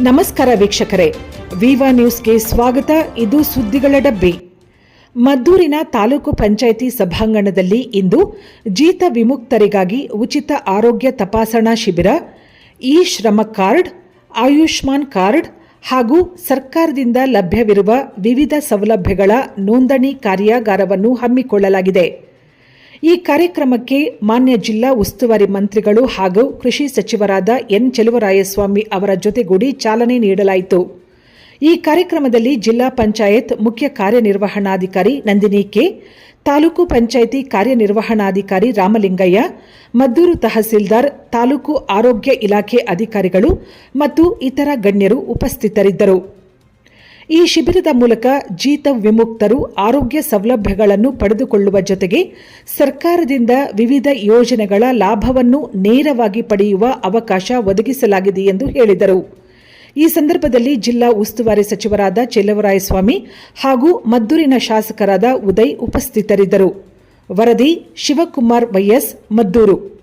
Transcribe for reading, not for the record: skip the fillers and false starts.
ನಮಸ್ಕಾರ ವೀಕ್ಷಕರೇ, ವಿವಾ ನ್ಯೂಸ್ಗೆ ಸ್ವಾಗತ. ಇದು ಸುದ್ದಿಗಳ ಡಬ್ಬಿ. ಮದ್ದೂರಿನ ತಾಲೂಕು ಪಂಚಾಯಿತಿ ಸಭಾಂಗಣದಲ್ಲಿ ಇಂದು ಜೀತ ವಿಮುಕ್ತರಿಗಾಗಿ ಉಚಿತ ಆರೋಗ್ಯ ತಪಾಸಣಾ ಶಿಬಿರ, ಇ ಶ್ರಮ ಕಾರ್ಡ್, ಆಯುಷ್ಮಾನ್ ಕಾರ್ಡ್ ಹಾಗೂ ಸರ್ಕಾರದಿಂದ ಲಭ್ಯವಿರುವ ವಿವಿಧ ಸೌಲಭ್ಯಗಳ ನೋಂದಣಿ ಕಾರ್ಯಾಗಾರವನ್ನು ಹಮ್ಮಿಕೊಳ್ಳಲಾಗಿದೆ. ಈ ಕಾರ್ಯಕ್ರಮಕ್ಕೆ ಮಾನ್ಯ ಜಿಲ್ಲಾ ಉಸ್ತುವಾರಿ ಮಂತ್ರಿಗಳು ಹಾಗೂ ಕೃಷಿ ಸಚಿವರಾದ ಎನ್ ಚೆಲುವರಾಯಸ್ವಾಮಿ ಅವರ ಜೊತೆಗೂಡಿ ಚಾಲನೆ ನೀಡಲಾಯಿತು. ಈ ಕಾರ್ಯಕ್ರಮದಲ್ಲಿ ಜಿಲ್ಲಾ ಪಂಚಾಯತ್ ಮುಖ್ಯ ಕಾರ್ಯನಿರ್ವಹಣಾಧಿಕಾರಿ ನಂದಿನಿ ಕೆ, ತಾಲೂಕು ಪಂಚಾಯಿತಿ ಕಾರ್ಯನಿರ್ವಹಣಾಧಿಕಾರಿ ರಾಮಲಿಂಗಯ್ಯ, ಮದ್ದೂರು ತಹಸೀಲ್ದಾರ್, ತಾಲೂಕು ಆರೋಗ್ಯ ಇಲಾಖೆ ಅಧಿಕಾರಿಗಳು ಮತ್ತು ಇತರ ಗಣ್ಯರು ಉಪಸ್ಥಿತರಿದ್ದರು. ಈ ಶಿಬಿರದ ಮೂಲಕ ಜೀತ ವಿಮುಕ್ತರು ಆರೋಗ್ಯ ಸೌಲಭ್ಯಗಳನ್ನು ಪಡೆದುಕೊಳ್ಳುವ ಜೊತೆಗೆ ಸರ್ಕಾರದಿಂದ ವಿವಿಧ ಯೋಜನೆಗಳ ಲಾಭವನ್ನು ನೇರವಾಗಿ ಪಡೆಯುವ ಅವಕಾಶ ಒದಗಿಸಲಾಗಿದೆ ಎಂದು ಹೇಳಿದರು. ಈ ಸಂದರ್ಭದಲ್ಲಿ ಜಿಲ್ಲಾ ಉಸ್ತುವಾರಿ ಸಚಿವರಾದ ಚೆಲುವರಾಯಸ್ವಾಮಿ ಹಾಗೂ ಮದ್ದೂರಿನ ಶಾಸಕರಾದ ಉದಯ್ ಉಪಸ್ಥಿತರಿದ್ದರು. ವರದಿ ಶಿವಕುಮಾರ್ ವೈಎಸ್, ಮದ್ದೂರು.